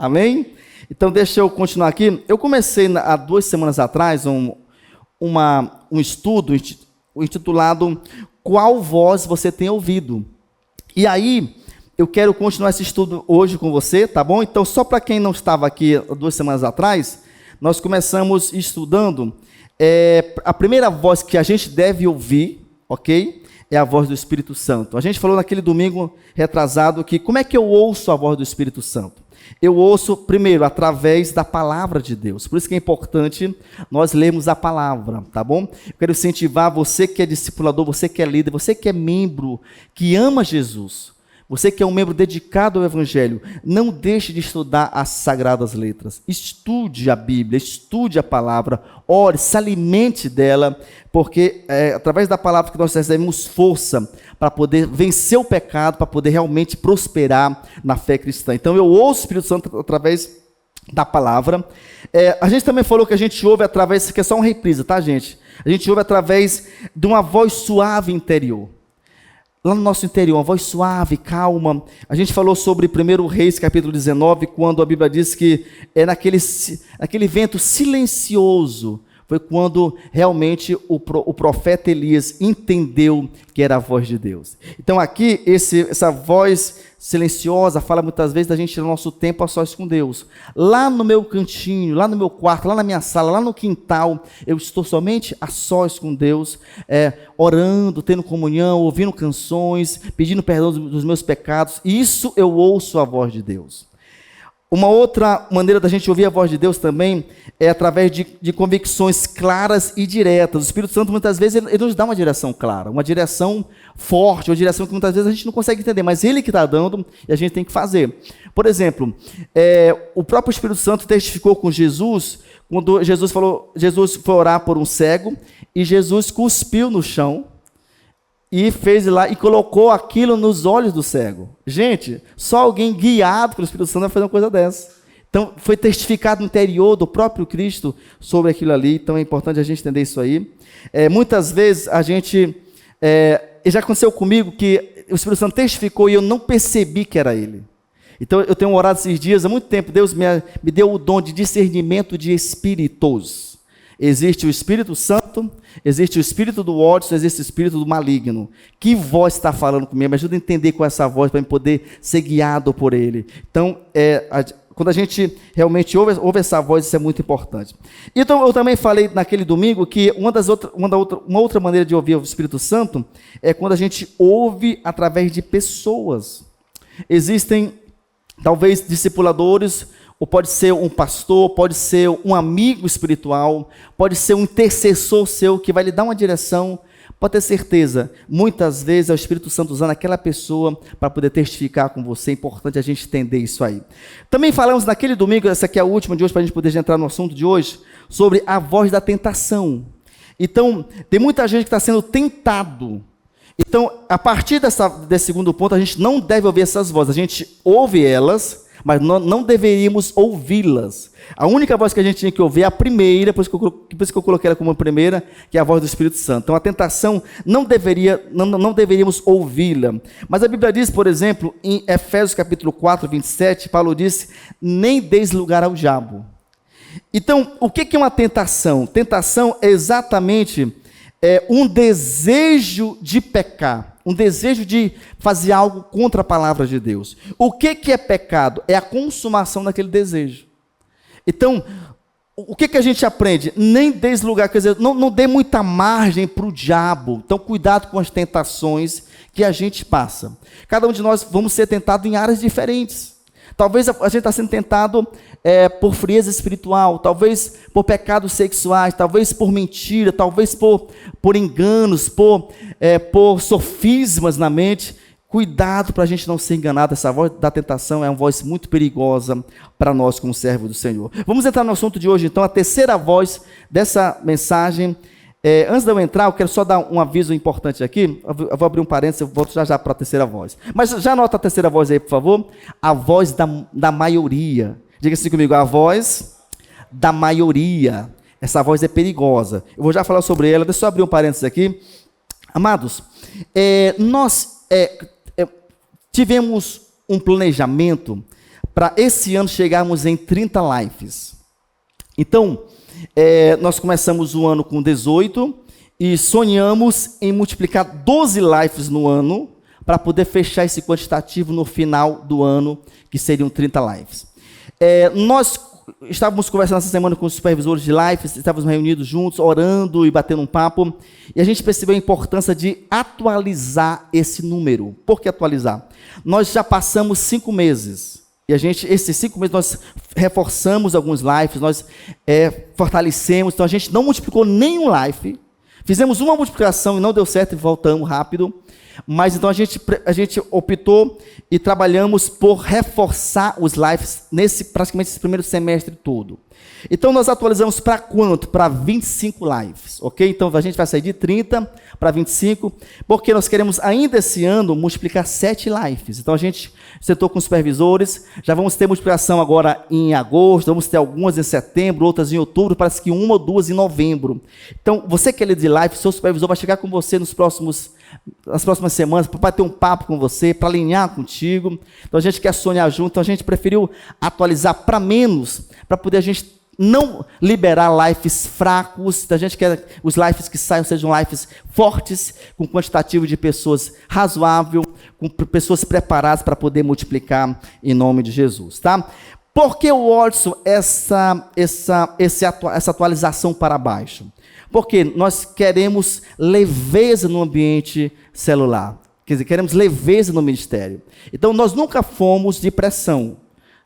Amém? Então, deixa eu continuar aqui. Eu comecei há 2 semanas atrás um estudo intitulado Qual Voz Você Tem Ouvido? E aí, eu quero continuar esse estudo hoje com você, tá bom? Então, só para quem não estava aqui 2 semanas atrás, nós começamos estudando a primeira voz que a gente deve ouvir, ok? É a voz do Espírito Santo. A gente falou naquele domingo retrasado que como é que eu ouço a voz do Espírito Santo? Eu ouço, primeiro, através da palavra de Deus. Por isso que é importante nós lermos a palavra, tá bom? Eu quero incentivar você que é discipulador, você que é líder, você que é membro, que ama Jesus, você que é um membro dedicado ao Evangelho, não deixe de estudar as Sagradas Letras. Estude a Bíblia, estude a palavra, ore, se alimente dela, porque é através da palavra que nós recebemos força para poder vencer o pecado, para poder realmente prosperar na fé cristã. Então eu ouço o Espírito Santo através da palavra. A gente também falou que a gente ouve através, isso aqui é só uma reprise, tá, gente? A gente ouve através de uma voz suave interior. Lá no nosso interior, uma voz suave, calma. A gente falou sobre 1 Reis, capítulo 19, quando a Bíblia diz que é naquele vento silencioso, foi quando realmente o profeta Elias entendeu que era a voz de Deus. Então aqui, essa voz silenciosa fala muitas vezes da gente no nosso tempo a sós com Deus. Lá no meu cantinho, lá no meu quarto, lá na minha sala, lá no quintal, eu estou somente a sós com Deus, orando, tendo comunhão, ouvindo canções, pedindo perdão dos meus pecados. Isso eu ouço a voz de Deus. Uma outra maneira da gente ouvir a voz de Deus também é através de convicções claras e diretas. O Espírito Santo, muitas vezes, ele nos dá uma direção clara, uma direção forte, uma direção que muitas vezes a gente não consegue entender, mas Ele que está dando e a gente tem que fazer. Por exemplo, o próprio Espírito Santo testificou com Jesus, quando Jesus foi orar por um cego, e Jesus cuspiu no chão, e fez lá e colocou aquilo nos olhos do cego. Gente, só alguém guiado pelo Espírito Santo vai fazer uma coisa dessa. Então, foi testificado no interior do próprio Cristo sobre aquilo ali. Então, é importante a gente entender isso aí. Muitas vezes, já aconteceu comigo que o Espírito Santo testificou e eu não percebi que era Ele. Então, eu tenho orado esses dias, há muito tempo, Deus me deu o dom de discernimento de espíritos. Existe o Espírito Santo, existe o Espírito do ódio, existe o Espírito do maligno. Que voz está falando comigo? Me ajuda a entender com essa voz, para eu poder ser guiado por Ele. Então, quando a gente realmente ouve essa voz, isso é muito importante. Então, eu também falei naquele domingo que uma outra maneira de ouvir o Espírito Santo é quando a gente ouve através de pessoas. Existem, talvez, discipuladores, ou pode ser um pastor, pode ser um amigo espiritual, pode ser um intercessor seu que vai lhe dar uma direção. Pode ter certeza, muitas vezes é o Espírito Santo usando aquela pessoa para poder testificar com você. É importante a gente entender isso aí. Também falamos naquele domingo, essa aqui é a última de hoje, para a gente poder entrar no assunto de hoje, sobre a voz da tentação. Então, tem muita gente que está sendo tentado. Então, a partir desse segundo ponto, a gente não deve ouvir essas vozes. A gente ouve elas, mas não deveríamos ouvi-las. A única voz que a gente tinha que ouvir é a primeira, por isso que eu coloquei ela como a primeira, que é a voz do Espírito Santo. Então a tentação não deveríamos ouvi-la. Mas a Bíblia diz, por exemplo, em Efésios capítulo 4, 27, Paulo disse, nem deis lugar ao diabo. Então, o que é uma tentação? Tentação é exatamente um desejo de pecar. Um desejo de fazer algo contra a palavra de Deus. O que é pecado? É a consumação daquele desejo. Então, o que a gente aprende? Nem dê lugar, quer dizer, não dê muita margem para o diabo. Então, cuidado com as tentações que a gente passa. Cada um de nós vamos ser tentados em áreas diferentes. Talvez a gente está sendo tentado por frieza espiritual, talvez por pecados sexuais, talvez por mentira, talvez por enganos, por sofismas na mente. Cuidado para a gente não ser enganado. Essa voz da tentação é uma voz muito perigosa para nós como servos do Senhor. Vamos entrar no assunto de hoje, então, a terceira voz dessa mensagem. Antes de eu entrar, eu quero só dar um aviso importante aqui. Eu vou abrir um parênteses, eu volto já para a terceira voz. Mas já anota a terceira voz aí, por favor. A voz da maioria. Diga assim comigo, a voz da maioria. Essa voz é perigosa. Eu vou já falar sobre ela, deixa eu só abrir um parênteses aqui. Amados, nós tivemos um planejamento para esse ano chegarmos em 30 lives. Então, nós começamos o ano com 18 e sonhamos em multiplicar 12 lives no ano para poder fechar esse quantitativo no final do ano, que seriam 30 lives. Nós estávamos conversando essa semana com os supervisores de lives, estávamos reunidos juntos, orando e batendo um papo, e a gente percebeu a importância de atualizar esse número. Por que atualizar? Nós já passamos 5 meses, e esses 5 meses nós reforçamos alguns lives, nós fortalecemos, então a gente não multiplicou nenhum live, fizemos uma multiplicação e não deu certo e voltamos rápido, mas então a gente optou e trabalhamos por reforçar os lives praticamente esse primeiro semestre todo. Então nós atualizamos para quanto? Para 25 lives, ok? Então a gente vai sair de 30 para 25, porque nós queremos ainda esse ano multiplicar 7 lives. Então a gente sentou com os supervisores, já vamos ter multiplicação agora em agosto, vamos ter algumas em setembro, outras em outubro, parece que 1 ou 2 em novembro. Então você que é líder de live, seu supervisor vai chegar com você nas próximas semanas para bater um papo com você, para alinhar contigo. Então a gente quer sonhar junto, então a gente preferiu atualizar para menos, para poder a gente não liberar lives fracos. Então a gente quer os lives que saiam sejam lives fortes, com quantitativo de pessoas razoável, com pessoas preparadas para poder multiplicar em nome de Jesus, tá? Por que, Watson, essa atualização para baixo? Porque nós queremos leveza no ambiente celular. Quer dizer, queremos leveza no ministério. Então, nós nunca fomos de pressão.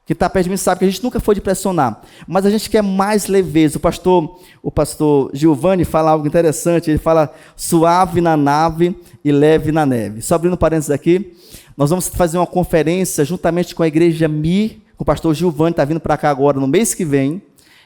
Quem está perto de mim sabe que a gente nunca foi de pressionar. Mas a gente quer mais leveza. O pastor Giovanni fala algo interessante. Ele fala suave na nave e leve na neve. Só abrindo parênteses aqui. Nós vamos fazer uma conferência juntamente com a igreja MIR, com o pastor Giovanni, está vindo para cá agora no mês que vem.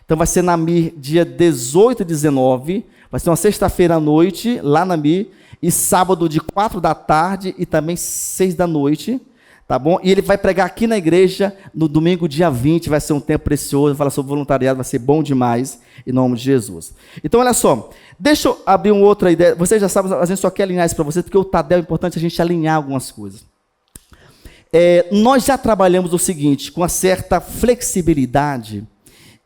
Então vai ser na MIR dia 18 e 19, vai ser uma sexta-feira à noite, lá na MIR, e sábado de 4 da tarde e também 6 da noite, tá bom? E ele vai pregar aqui na igreja no domingo dia 20, vai ser um tempo precioso, vai falar sobre voluntariado, vai ser bom demais, em nome de Jesus. Então olha só, deixa eu abrir uma outra ideia, vocês já sabem, a gente só quer alinhar isso para vocês, porque o Tadel é importante a gente alinhar algumas coisas. Nós já trabalhamos o seguinte, com uma certa flexibilidade,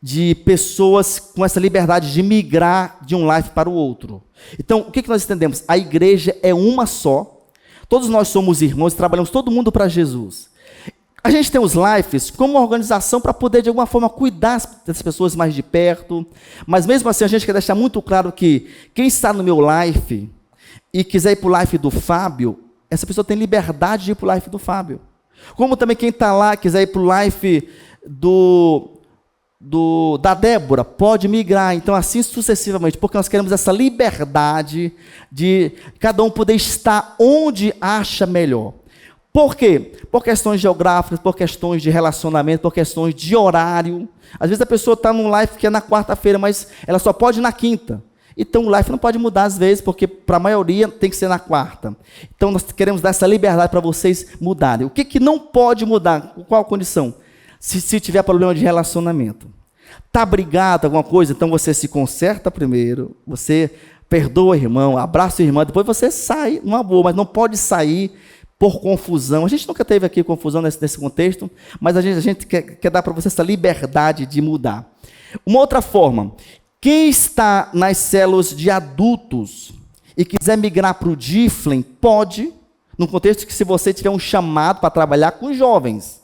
de pessoas com essa liberdade de migrar de um life para o outro. Então, o que nós entendemos? A igreja é uma só, todos nós somos irmãos, trabalhamos todo mundo para Jesus. A gente tem os lives como uma organização para poder, de alguma forma, cuidar das pessoas mais de perto, mas mesmo assim a gente quer deixar muito claro que quem está no meu life e quiser ir para o life do Fábio, essa pessoa tem liberdade de ir para o life do Fábio. Como também quem está lá quiser ir para o life da Débora, pode migrar, então assim sucessivamente, porque nós queremos essa liberdade de cada um poder estar onde acha melhor. Por quê? Por questões geográficas, por questões de relacionamento, por questões de horário. Às vezes a pessoa está num live que é na quarta-feira, mas ela só pode ir na quinta. Então o live não pode mudar às vezes, porque para a maioria tem que ser na quarta. Então nós queremos dar essa liberdade para vocês mudarem. O que não pode mudar? Qual condição? Se tiver problema de relacionamento. Está brigado, alguma coisa, então você se conserta primeiro, você perdoa o irmão, abraça o irmão, depois você sai numa boa, mas não pode sair por confusão. A gente nunca teve aqui confusão nesse contexto, mas a gente quer dar para você essa liberdade de mudar. Uma outra forma, quem está nas células de adultos e quiser migrar para o Difflin, pode, no contexto que se você tiver um chamado para trabalhar com jovens.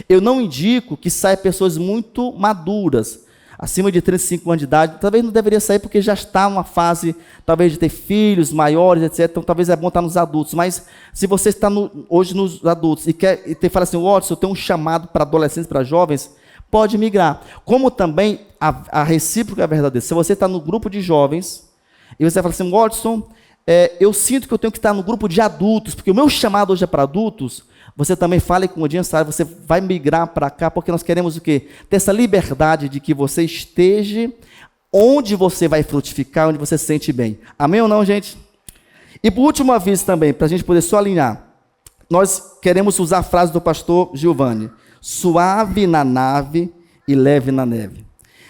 Eu não indico que saia pessoas muito maduras, acima de 35 anos de idade, talvez não deveria sair porque já está numa fase, talvez de ter filhos maiores, etc. Então talvez é bom estar nos adultos, mas se você está hoje nos adultos e fala assim, Watson, eu tenho um chamado para adolescentes, para jovens, pode migrar. Como também a recíproca é verdadeira. Se você está no grupo de jovens e você fala assim, Watson, eu sinto que eu tenho que estar no grupo de adultos, porque o meu chamado hoje é para adultos, você também fale com o Dian, você vai migrar para cá, porque nós queremos o quê? Ter essa liberdade de que você esteja onde você vai frutificar, onde você se sente bem. Amém ou não, gente? E por último aviso também, para a gente poder só alinhar, nós queremos usar a frase do pastor Giovanni, suave na nave e leve na neve.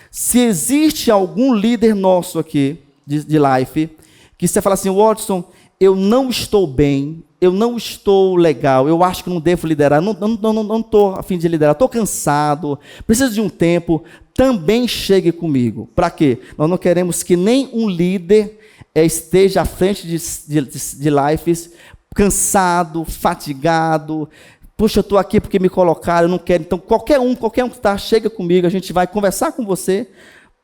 Se existe algum líder nosso aqui, de life, que você fala assim, Watson, eu não estou bem, eu não estou legal, eu acho que não devo liderar, não estou a fim de liderar, estou cansado, preciso de um tempo, também chegue comigo. Para quê? Nós não queremos que nem um líder esteja à frente de lives, cansado, fatigado. Puxa, eu estou aqui porque me colocaram, eu não quero. Então, qualquer um que está, chega comigo, a gente vai conversar com você.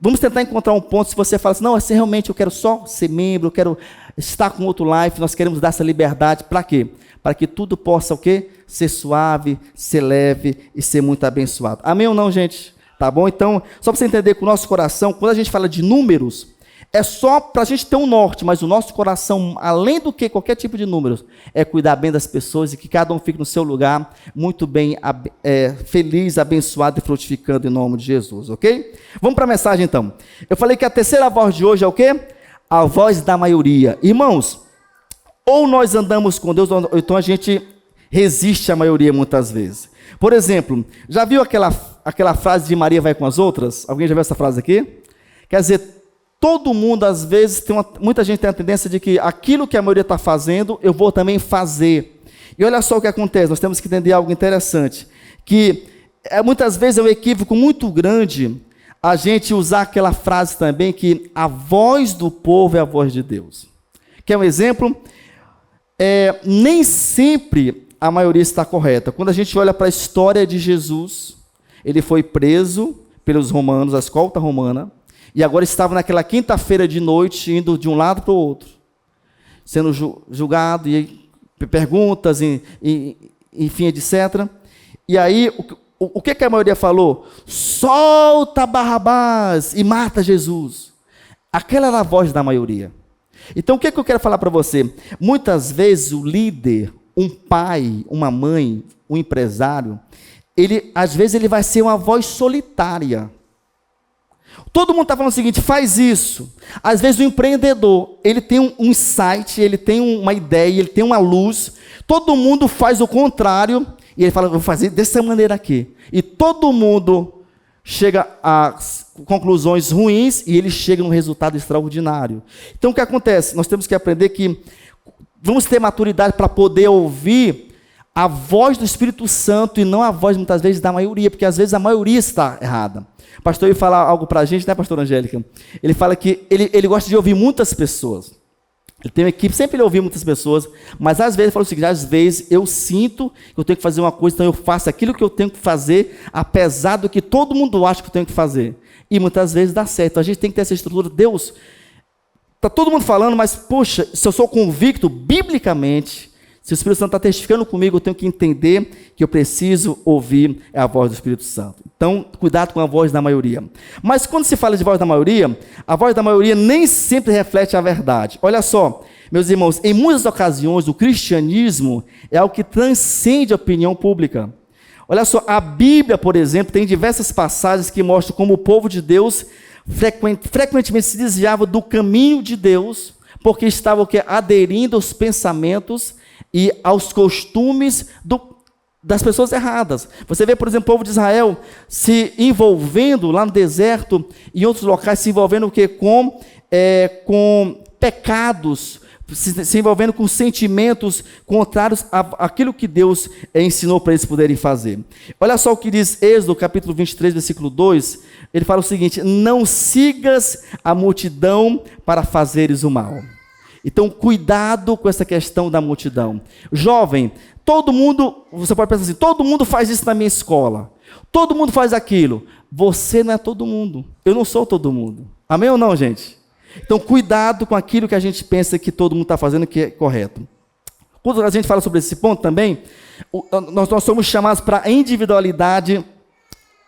Vamos tentar encontrar um ponto, se você fala assim, não, assim, realmente eu quero só ser membro, eu quero estar com outro life, nós queremos dar essa liberdade. Para quê? Para que tudo possa o quê? Ser suave, ser leve e ser muito abençoado. Amém ou não, gente? Tá bom? Então, só para você entender que o nosso coração, quando a gente fala de números, é só para a gente ter um norte, mas o nosso coração, além do que qualquer tipo de números, é cuidar bem das pessoas e que cada um fique no seu lugar, muito bem, feliz, abençoado e frutificando em nome de Jesus, ok? Vamos para a mensagem então. Eu falei que a terceira voz de hoje é o quê? A voz da maioria. Irmãos, ou nós andamos com Deus, ou então a gente resiste à maioria muitas vezes. Por exemplo, já viu aquela frase de Maria vai com as outras? Alguém já viu essa frase aqui? Quer dizer, todo mundo, às vezes, muita gente tem a tendência de que aquilo que a maioria está fazendo, eu vou também fazer. E olha só o que acontece, nós temos que entender algo interessante, que muitas vezes é um equívoco muito grande a gente usar aquela frase também, que a voz do povo é a voz de Deus. Quer um exemplo? Nem sempre a maioria está correta. Quando a gente olha para a história de Jesus, ele foi preso pelos romanos, a escolta romana, e agora estava naquela quinta-feira de noite, indo de um lado para o outro, sendo julgado, e perguntas, enfim, etc. E aí, o que a maioria falou? Solta Barrabás e mata Jesus. Aquela era a voz da maioria. Então, o que eu quero falar para você? Muitas vezes o líder, um pai, uma mãe, um empresário, às vezes ele vai ser uma voz solitária. Todo mundo está falando o seguinte, faz isso. Às vezes o empreendedor, ele tem um insight, ele tem uma ideia, ele tem uma luz. Todo mundo faz o contrário e ele fala, vou fazer dessa maneira aqui. E todo mundo chega a conclusões ruins e ele chega num resultado extraordinário. Então o que acontece? Nós temos que aprender que vamos ter maturidade para poder ouvir a voz do Espírito Santo e não a voz, muitas vezes, da maioria, porque às vezes a maioria está errada. O pastor ia falar algo para a gente, né, pastora Angélica? Ele fala que ele gosta de ouvir muitas pessoas. Ele tem uma equipe, sempre ele ouve muitas pessoas, mas às vezes ele fala o seguinte, às vezes eu sinto que eu tenho que fazer uma coisa, então eu faço aquilo que eu tenho que fazer, apesar do que todo mundo acha que eu tenho que fazer. E muitas vezes dá certo. A gente tem que ter essa estrutura. Deus, está todo mundo falando, mas, poxa, se eu sou convicto, biblicamente, se o Espírito Santo está testificando comigo, eu tenho que entender que eu preciso ouvir a voz do Espírito Santo. Então, cuidado com a voz da maioria. Mas quando se fala de voz da maioria, a voz da maioria nem sempre reflete a verdade. Olha só, meus irmãos, em muitas ocasiões o cristianismo é algo que transcende a opinião pública. Olha só, a Bíblia, por exemplo, tem diversas passagens que mostram como o povo de Deus frequentemente se desviava do caminho de Deus, porque estava aderindo aos pensamentos e aos costumes das pessoas erradas. Você vê, por exemplo, o povo de Israel se envolvendo lá no deserto e em outros locais, se envolvendo o quê? Com pecados, se envolvendo com sentimentos contrários àquilo que Deus ensinou para eles poderem fazer. Olha só o que diz Êxodo, capítulo 23, versículo 2, ele fala o seguinte, não sigas a multidão para fazeres o mal. Então, cuidado com essa questão da multidão. Jovem, todo mundo, você pode pensar assim, todo mundo faz isso na minha escola. Todo mundo faz aquilo. Você não é todo mundo. Eu não sou todo mundo. Amém ou não, gente? Então, cuidado com aquilo que a gente pensa que todo mundo está fazendo que é correto. Quando a gente fala sobre esse ponto também, nós somos chamados para a individualidade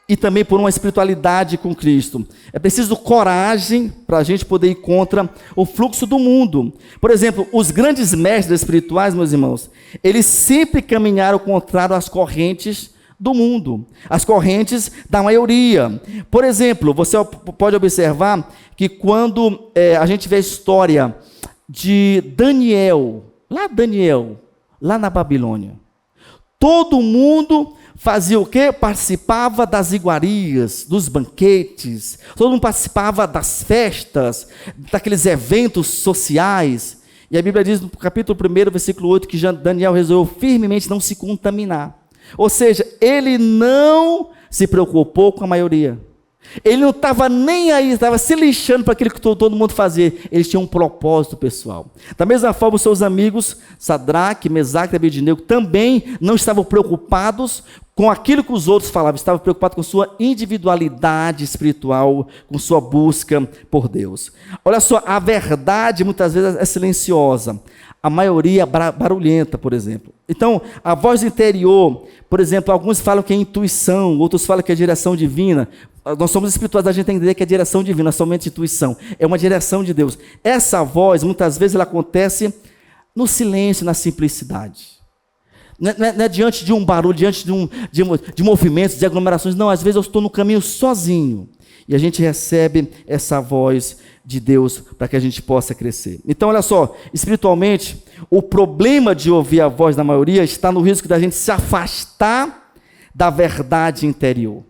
e também por uma espiritualidade com Cristo. É preciso coragem para a gente poder ir contra o fluxo do mundo. Por exemplo, os grandes mestres espirituais, meus irmãos, eles sempre caminharam contrário às correntes do mundo, as correntes da maioria. Por exemplo, você pode observar que quando a gente vê a história de Daniel, lá na Babilônia, todo mundo fazia o quê? Participava das iguarias, dos banquetes, todo mundo participava das festas, daqueles eventos sociais. E a Bíblia diz no capítulo 1, versículo 8, que Daniel resolveu firmemente não se contaminar. Ou seja, ele não se preocupou com a maioria. Ele não estava nem aí, estava se lixando para aquilo que todo mundo fazia. Eles tinham um propósito pessoal. Da mesma forma, os seus amigos, Sadraque, Mesaque e Abednego, também não estavam preocupados com aquilo que os outros falavam, estavam preocupados com sua individualidade espiritual, com sua busca por Deus. Olha só, a verdade muitas vezes é silenciosa. A maioria é barulhenta, por exemplo. Então, a voz interior, por exemplo, alguns falam que é intuição, outros falam que é direção divina. Nós somos espirituais, a gente tem que entender que é direção divina, não é somente intuição. É uma direção de Deus. Essa voz, muitas vezes, ela acontece no silêncio, na simplicidade. Não é diante de um barulho, diante de movimentos, de aglomerações. Não, às vezes eu estou no caminho sozinho. E a gente recebe essa voz de Deus para que a gente possa crescer. Então, olha só, espiritualmente, o problema de ouvir a voz da maioria está no risco da gente se afastar da verdade interior.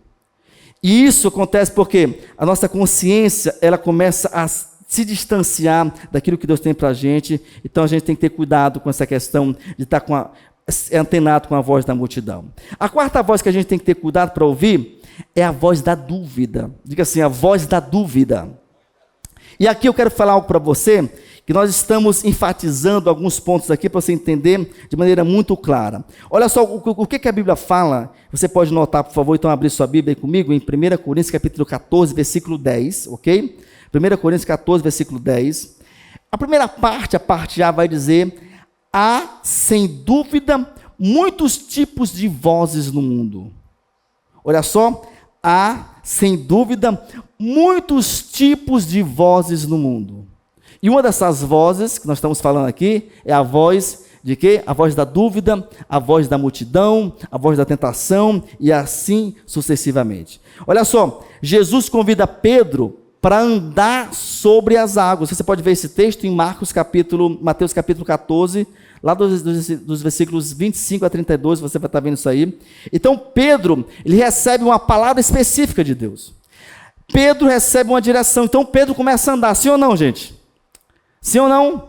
E isso acontece porque a nossa consciência, ela começa a se distanciar daquilo que Deus tem para a gente. Então, a gente tem que ter cuidado com essa questão de estar antenado com a voz da multidão. A quarta voz que a gente tem que ter cuidado para ouvir é a voz da dúvida. Diga assim, a voz da dúvida. E aqui eu quero falar algo para você, que nós estamos enfatizando alguns pontos aqui para você entender de maneira muito clara. Olha só o que a Bíblia fala, você pode notar, por favor, então abrir sua Bíblia aí comigo, em 1 Coríntios capítulo 14, versículo 10, ok? 1 Coríntios 14, versículo 10. A primeira parte, a parte A, vai dizer: há, sem dúvida, muitos tipos de vozes no mundo. Olha só, há, sem dúvida, muitos tipos de vozes no mundo. E uma dessas vozes que nós estamos falando aqui é a voz de quê? A voz da dúvida, a voz da multidão, a voz da tentação e assim sucessivamente. Olha só, Jesus convida Pedro para andar sobre as águas. Você pode ver esse texto em Mateus capítulo 14, lá dos versículos 25 a 32, você vai estar vendo isso aí. Então Pedro, ele recebe uma palavra específica de Deus. Pedro recebe uma direção, então Pedro começa a andar, sim ou não, gente? Sim ou não?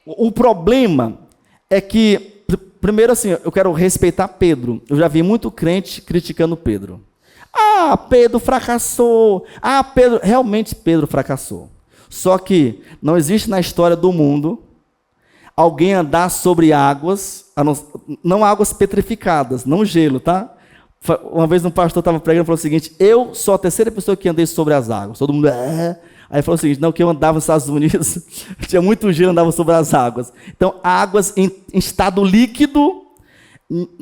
O problema é que, primeiro assim, eu quero respeitar Pedro. Eu já vi muito crente criticando Pedro. Ah, Pedro fracassou. Ah, realmente Pedro fracassou. Só que não existe na história do mundo alguém andar sobre águas, não águas petrificadas, não gelo, tá? Uma vez um pastor estava pregando e falou o seguinte: eu sou a terceira pessoa que andei sobre as águas. Todo mundo... Aí falou o seguinte: não, que eu andava nos Estados Unidos, tinha muito gelo, andava sobre as águas. Então, águas em estado líquido,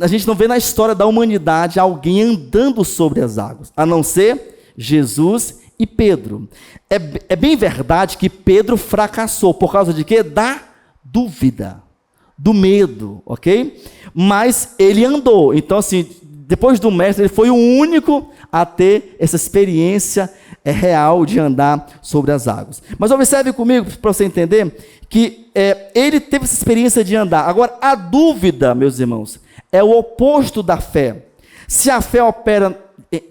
a gente não vê na história da humanidade alguém andando sobre as águas, a não ser Jesus e Pedro. É bem verdade que Pedro fracassou, por causa de quê? Da dúvida, do medo, ok? Mas ele andou, então assim, depois do mestre, ele foi o único a ter essa experiência real de andar sobre as águas. Mas observe comigo, para você entender, que ele teve essa experiência de andar. Agora, a dúvida, meus irmãos, é o oposto da fé. Se a fé opera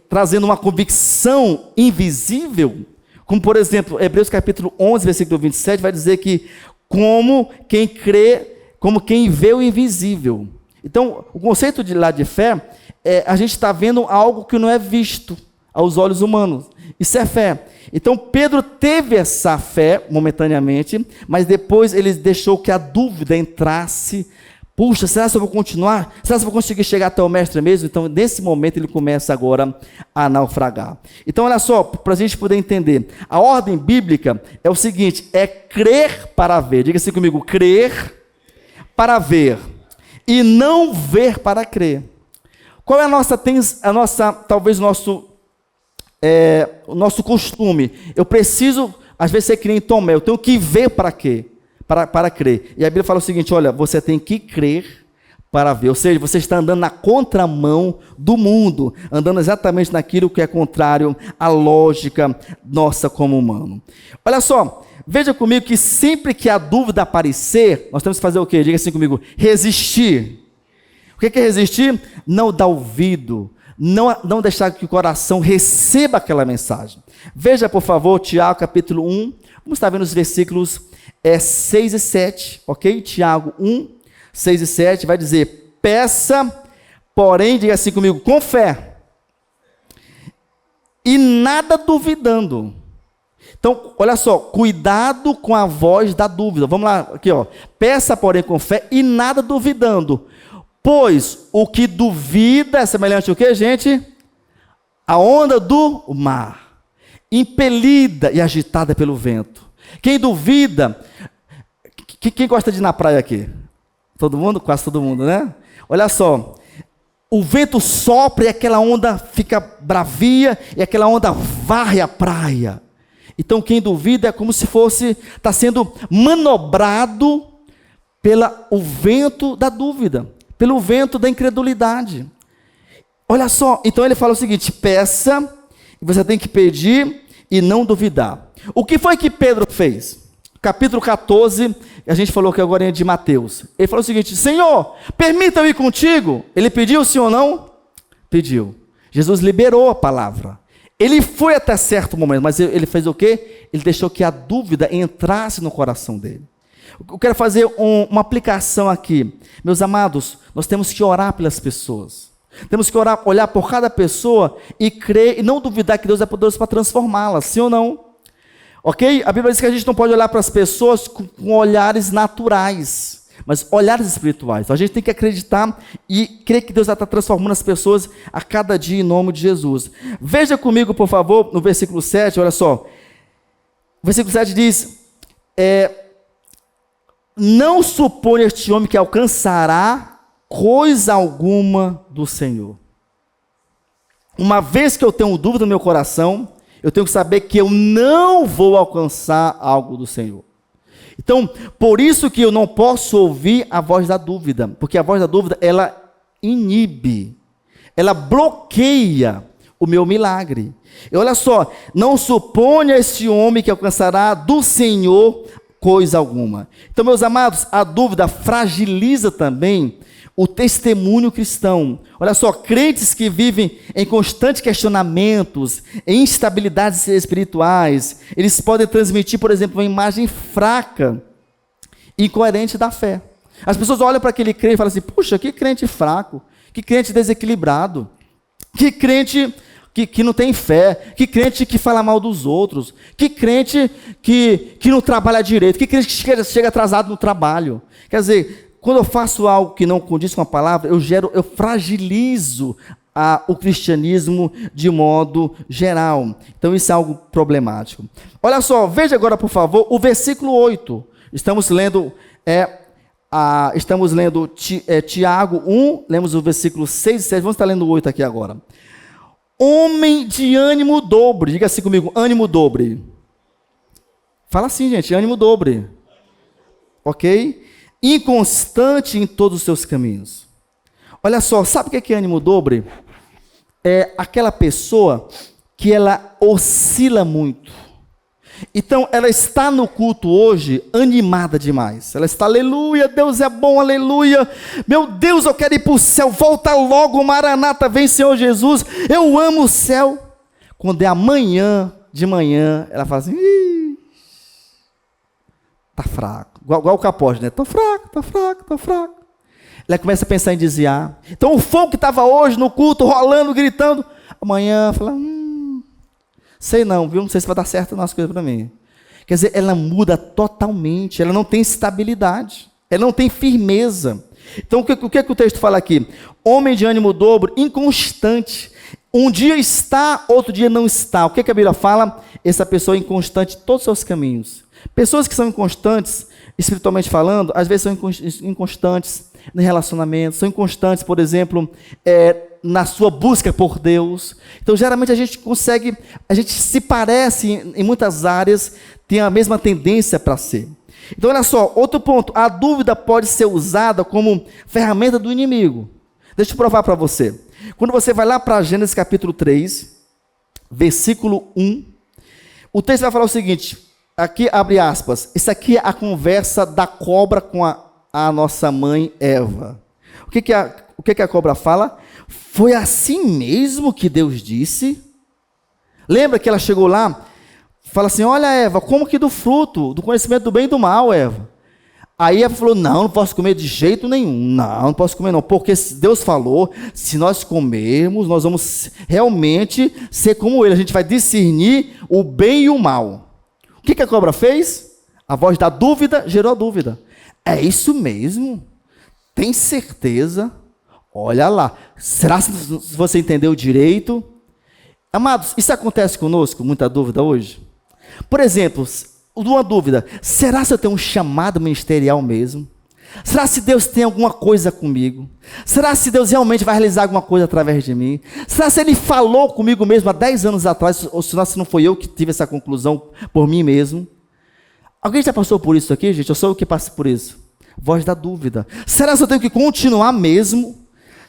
trazendo uma convicção invisível, como por exemplo, Hebreus capítulo 11, versículo 27, vai dizer que como quem crê, como quem vê o invisível. Então, o conceito de fé é a gente está vendo algo que não é visto aos olhos humanos. Isso é fé. Então, Pedro teve essa fé momentaneamente, mas depois ele deixou que a dúvida entrasse. Puxa, será que eu vou continuar? Será que eu vou conseguir chegar até o mestre mesmo? Então, nesse momento, ele começa agora a naufragar. Então, olha só, para a gente poder entender, a ordem bíblica é o seguinte: é crer para ver. Diga assim comigo: crer para ver, e não ver para crer. Qual é talvez o nosso costume? Eu preciso, às vezes, ser que nem Tomé, eu tenho que ver para quê? Para crer. E a Bíblia fala o seguinte: olha, você tem que crer para ver. Ou seja, você está andando na contramão do mundo, andando exatamente naquilo que é contrário à lógica nossa como humano. Olha só, veja comigo que sempre que a dúvida aparecer, nós temos que fazer o quê? Diga assim comigo: resistir. O que é resistir? Não dar ouvido, não deixar que o coração receba aquela mensagem. Veja, por favor, Tiago capítulo 1, vamos estar vendo os versículos é 6 e 7, ok? Tiago 1, 6 e 7 vai dizer: peça, porém, diga assim comigo, com fé, e nada duvidando. Então, olha só, cuidado com a voz da dúvida. Vamos lá, aqui ó. Peça, porém, com fé, e nada duvidando. Pois o que duvida é semelhante ao que, gente? A onda do mar, impelida e agitada pelo vento. Quem duvida, quem gosta de ir na praia aqui? Todo mundo? Quase todo mundo, né? Olha só, o vento sopra e aquela onda fica bravia e aquela onda varre a praia. Então quem duvida é como se fosse, está sendo manobrado pelo vento da dúvida, pelo vento da incredulidade. Olha só, então ele fala o seguinte: peça, você tem que pedir e não duvidar. O que foi que Pedro fez? Capítulo 14, a gente falou que agora é de Mateus. Ele falou o seguinte: Senhor, permita eu ir contigo. Ele pediu, sim ou não? Pediu. Jesus liberou a palavra. Ele foi até certo momento, mas ele fez o quê? Ele deixou que a dúvida entrasse no coração dele. Eu quero fazer uma aplicação aqui. Meus amados, nós temos que orar pelas pessoas. Temos que orar, olhar por cada pessoa e crer e não duvidar que Deus é poderoso para transformá-las, sim ou não? Ok? A Bíblia diz que a gente não pode olhar para as pessoas com olhares naturais, mas olhares espirituais. Então a gente tem que acreditar e crer que Deus vai estar transformando as pessoas a cada dia em nome de Jesus. Veja comigo, por favor, no versículo 7, olha só. O versículo 7 diz: não supõe este homem que alcançará coisa alguma do Senhor. Uma vez que eu tenho dúvida no meu coração, eu tenho que saber que eu não vou alcançar algo do Senhor. Então, por isso que eu não posso ouvir a voz da dúvida, porque a voz da dúvida, ela inibe, ela bloqueia o meu milagre. E olha só, não suponha este homem que alcançará do Senhor coisa alguma. Então, meus amados, a dúvida fragiliza também o testemunho cristão. Olha só, crentes que vivem em constantes questionamentos, em instabilidades espirituais, eles podem transmitir, por exemplo, uma imagem fraca e incoerente da fé. As pessoas olham para aquele crente e falam assim: puxa, que crente fraco, que crente desequilibrado, que crente que não tem fé, que crente que fala mal dos outros, que crente que não trabalha direito, que crente que chega atrasado no trabalho. Quer dizer, quando eu faço algo que não condiz com a palavra, eu fragilizo o cristianismo de modo geral. Então isso é algo problemático. Olha só, veja agora, por favor, o versículo 8. Estamos lendo Tiago 1, lemos o versículo 6 e 7, vamos estar lendo o 8 aqui agora. Homem de ânimo dobre, diga assim comigo, ânimo dobre. Fala assim, gente, ânimo dobre. Ok? Inconstante em todos os seus caminhos. Olha só, sabe o que é ânimo dobre? É aquela pessoa que ela oscila muito. Então, ela está no culto hoje animada demais. Ela está, aleluia, Deus é bom, aleluia. Meu Deus, eu quero ir para o céu, volta logo, Maranata, vem Senhor Jesus, eu amo o céu. Quando é amanhã, de manhã, ela fala assim: está fraco. Igual o capote, né? Estou fraco. Ela começa a pensar em desviar. Então o fogo que estava hoje no culto, rolando, gritando, amanhã fala: sei não, viu? Não sei se vai dar certo as coisas para mim. Quer dizer, ela muda totalmente, ela não tem estabilidade, ela não tem firmeza. Então o que o texto fala aqui? Homem de ânimo dobro, inconstante. Um dia está, outro dia não está. O que a Bíblia fala? Essa pessoa é inconstante em todos os seus caminhos. Pessoas que são inconstantes, espiritualmente falando, às vezes são inconstantes no relacionamento, são inconstantes, por exemplo, na sua busca por Deus. Então, geralmente, a gente se parece em muitas áreas, tem a mesma tendência para ser. Então, olha só, outro ponto, a dúvida pode ser usada como ferramenta do inimigo. Deixa eu provar para você. Quando você vai lá para Gênesis capítulo 3, versículo 1, o texto vai falar o seguinte, aqui abre aspas, isso aqui é a conversa da cobra com a nossa mãe Eva. O que a cobra fala? Foi assim mesmo que Deus disse? Lembra que ela chegou lá? Fala assim, olha Eva, como que do fruto, do conhecimento do bem e do mal, Eva? Aí Eva falou, não posso comer de jeito nenhum, não posso comer não, porque Deus falou, se nós comermos, nós vamos realmente ser como Ele, a gente vai discernir o bem e o mal. O que a cobra fez? A voz da dúvida gerou dúvida. É isso mesmo? Tem certeza? Olha lá, será que você entendeu direito? Amados, isso acontece conosco, muita dúvida hoje? Por exemplo, uma dúvida, será que eu tenho um chamado ministerial mesmo? Será se Deus tem alguma coisa comigo? Será se Deus realmente vai realizar alguma coisa através de mim? Será se Ele falou comigo mesmo há 10 anos atrás, ou será se não foi eu que tive essa conclusão por mim mesmo? Alguém já passou por isso aqui, gente? Eu sou eu que passo por isso. Voz da dúvida. Será se eu tenho que continuar mesmo?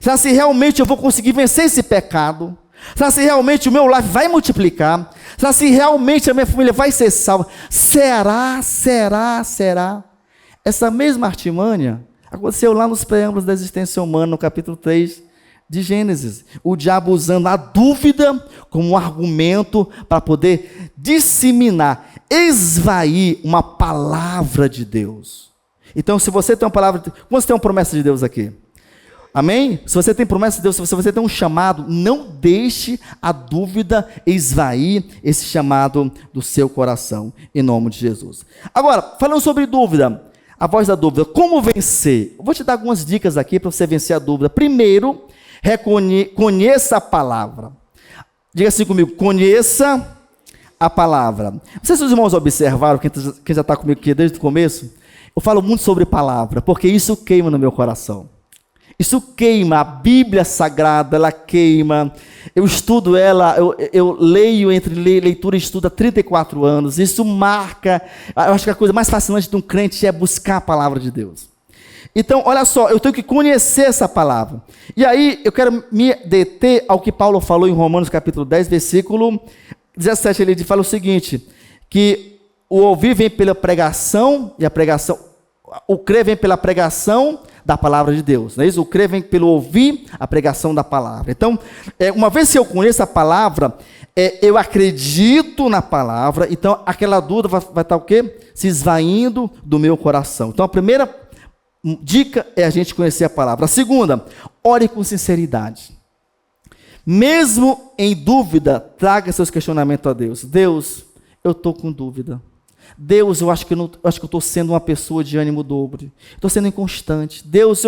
Será se realmente eu vou conseguir vencer esse pecado? Será se realmente o meu lar vai multiplicar? Será se realmente a minha família vai ser salva? Será? Essa mesma artimanha aconteceu lá nos preâmbulos da existência humana, no capítulo 3 de Gênesis. O diabo usando a dúvida como um argumento para poder disseminar, esvair uma palavra de Deus. Então, se você tem uma palavra, quando você tem uma promessa de Deus aqui? Amém? Se você tem promessa de Deus, se você tem um chamado, não deixe a dúvida esvair esse chamado do seu coração, em nome de Jesus. Agora, falando sobre dúvida, a voz da dúvida, como vencer? Eu vou te dar algumas dicas aqui para você vencer a dúvida. Primeiro, conheça a palavra. Diga assim comigo, conheça a palavra. Não sei se os irmãos observaram, quem já está comigo aqui desde o começo, eu falo muito sobre palavra, porque isso queima no meu coração. Isso queima, a Bíblia Sagrada, ela queima, eu estudo ela, eu leio entre leitura e estudo há 34 anos, isso marca, eu acho que a coisa mais fascinante de um crente é buscar a palavra de Deus. Então, olha só, eu tenho que conhecer essa palavra. E aí, eu quero me deter ao que Paulo falou em Romanos capítulo 10, versículo 17, ele fala o seguinte, que o ouvir vem pela pregação, e a pregação, o crer vem pela pregação da palavra de Deus, não é isso? O crer vem pelo ouvir a pregação da palavra. Então, uma vez que eu conheço a palavra, eu acredito na palavra, então aquela dúvida vai estar o quê? Se esvaindo do meu coração. Então, a primeira dica é a gente conhecer a palavra. A segunda, ore com sinceridade. Mesmo em dúvida, traga seus questionamentos a Deus. Deus, eu estou com dúvida. Deus, eu acho que eu estou sendo uma pessoa de ânimo dobre. Estou sendo inconstante. Deus,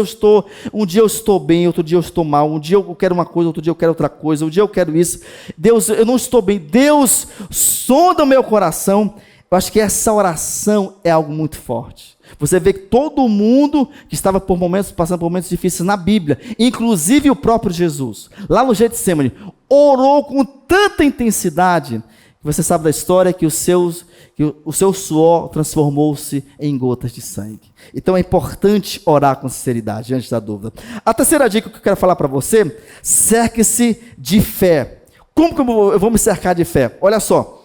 um dia eu estou bem, outro dia eu estou mal. Um dia eu quero uma coisa, outro dia eu quero outra coisa. Um dia eu quero isso. Deus, eu não estou bem. Deus, sonda o meu coração. Eu acho que essa oração é algo muito forte. Você vê que todo mundo que estava passando por momentos difíceis na Bíblia, inclusive o próprio Jesus, lá no Getsemane, orou com tanta intensidade. Você sabe da história que o seu suor transformou-se em gotas de sangue. Então é importante orar com sinceridade, diante da dúvida. A terceira dica que eu quero falar para você, cerque-se de fé. Como que eu vou me cercar de fé? Olha só,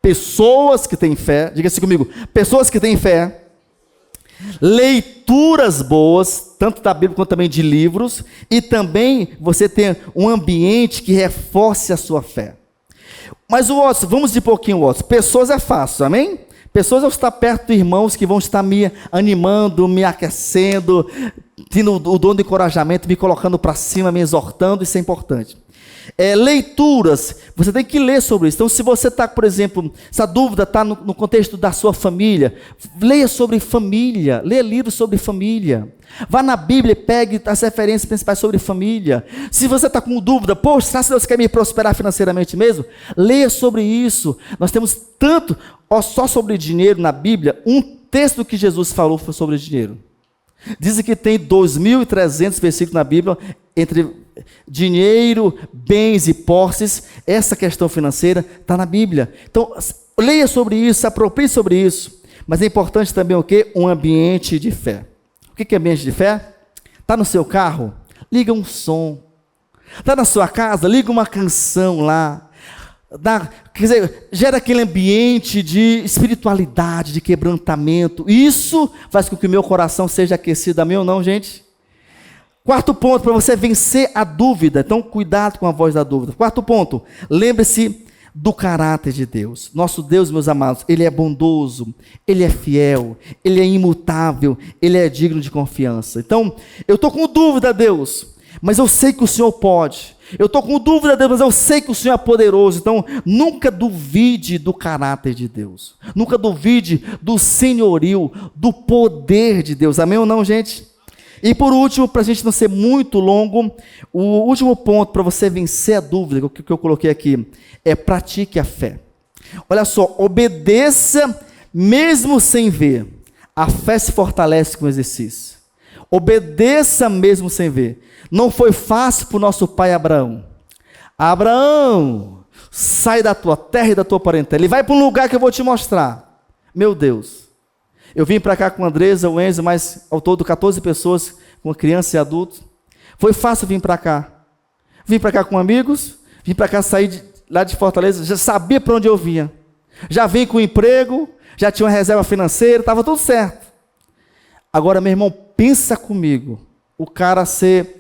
pessoas que têm fé, diga assim comigo, pessoas que têm fé, leituras boas, tanto da Bíblia quanto também de livros, e também você tem um ambiente que reforce a sua fé. Mas o outro, vamos de pouquinho o outro. Pessoas é fácil, amém? Pessoas eu estar perto de irmãos que vão estar me animando, me aquecendo, tendo o dom de encorajamento, me colocando para cima, me exortando, isso é importante. Leituras, você tem que ler sobre isso. Então, se você está, por exemplo, essa dúvida está no contexto da sua família, leia sobre família, leia livros sobre família. Vá na Bíblia e pegue as referências principais sobre família. Se você está com dúvida, poxa, será que Deus quer me prosperar financeiramente mesmo? Leia sobre isso. Nós temos tanto, só sobre dinheiro na Bíblia, um texto que Jesus falou foi sobre dinheiro. Dizem que tem 2.300 versículos na Bíblia, entre dinheiro, bens e posses. Essa questão financeira está na Bíblia. Então, leia sobre isso, se aproprie sobre isso. Mas é importante também o quê? Um ambiente de fé. O que é ambiente de fé? Está no seu carro? Liga um som. Está na sua casa? Liga uma canção lá. Quer dizer, gera aquele ambiente de espiritualidade, de quebrantamento. Isso faz com que o meu coração seja aquecido. Amém ou não, gente? Quarto ponto, para você vencer a dúvida. Então, cuidado com a voz da dúvida. Quarto ponto, lembre-se do caráter de Deus. Nosso Deus, meus amados, Ele é bondoso, Ele é fiel, Ele é imutável, Ele é digno de confiança. Então, eu estou com dúvida, Deus, mas eu sei que o Senhor pode. Eu estou com dúvida, Deus, mas eu sei que o Senhor é poderoso. Então, nunca duvide do caráter de Deus. Nunca duvide do senhorio, do poder de Deus. Amém ou não, gente? E por último, para a gente não ser muito longo, o último ponto para você vencer a dúvida, que eu coloquei aqui, é pratique a fé. Olha só, obedeça mesmo sem ver. A fé se fortalece com o exercício. Obedeça mesmo sem ver. Não foi fácil para o nosso pai Abraão. Abraão, sai da tua terra e da tua parentela. Ele vai para um lugar que eu vou te mostrar. Meu Deus. Eu vim para cá com a Andresa, o Enzo, mas ao todo 14 pessoas, com criança e adulto. Foi fácil vir para cá. Vim para cá com amigos, vim para cá sair lá de Fortaleza, já sabia para onde eu vinha. Já vim com emprego, já tinha uma reserva financeira, estava tudo certo. Agora, meu irmão, pensa comigo. O cara ser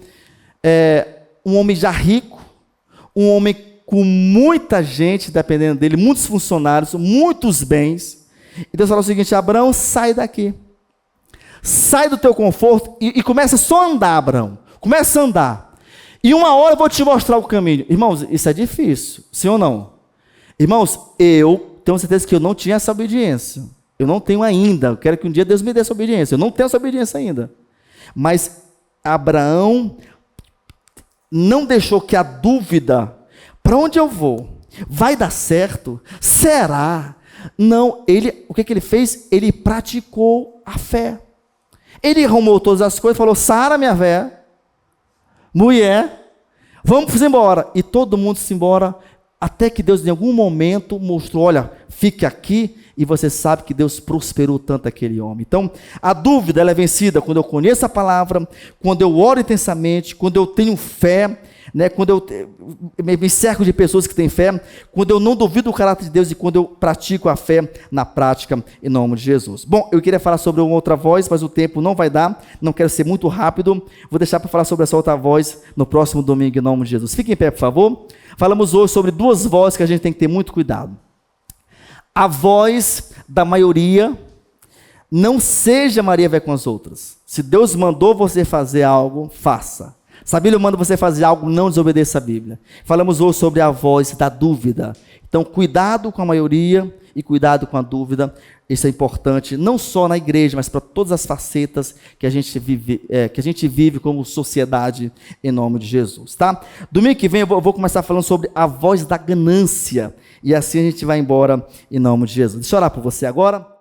um homem já rico, um homem com muita gente dependendo dele, muitos funcionários, muitos bens. E Deus falou o seguinte: Abraão, sai daqui. Sai do teu conforto e começa só a andar, Abraão. Começa a andar. E uma hora eu vou te mostrar o caminho. Irmãos, isso é difícil, sim ou não? Irmãos, eu tenho certeza que eu não tinha essa obediência. Eu não tenho ainda. Eu quero que um dia Deus me dê essa obediência. Eu não tenho essa obediência ainda. Mas Abraão não deixou que a dúvida, para onde eu vou? Vai dar certo? Será? Não, o que ele fez? Ele praticou a fé. Ele arrumou todas as coisas, falou: Sara, minha véia, mulher, vamos embora. E todo mundo se embora, até que Deus em algum momento mostrou: olha, fique aqui, e você sabe que Deus prosperou tanto aquele homem. Então, a dúvida ela é vencida quando eu conheço a palavra, quando eu oro intensamente, quando eu tenho fé, né, quando eu me cerco de pessoas que têm fé, quando eu não duvido do caráter de Deus e quando eu pratico a fé na prática, em nome de Jesus. Bom, eu queria falar sobre uma outra voz, mas o tempo não vai dar, não quero ser muito rápido, vou deixar para falar sobre essa outra voz no próximo domingo, em nome de Jesus. Fiquem em pé, por favor. Falamos hoje sobre duas vozes que a gente tem que ter muito cuidado. A voz da maioria: não seja Maria vai com as outras. Se Deus mandou você fazer algo, faça. Se a Bíblia manda você fazer algo, não desobedeça a Bíblia. Falamos hoje sobre a voz da dúvida. Então, cuidado com a maioria e cuidado com a dúvida. Isso é importante, não só na igreja, mas para todas as facetas que a gente vive como sociedade, em nome de Jesus, tá? Domingo que vem eu vou começar falando sobre a voz da ganância. E assim a gente vai embora, em nome de Jesus. Deixa eu orar por você agora.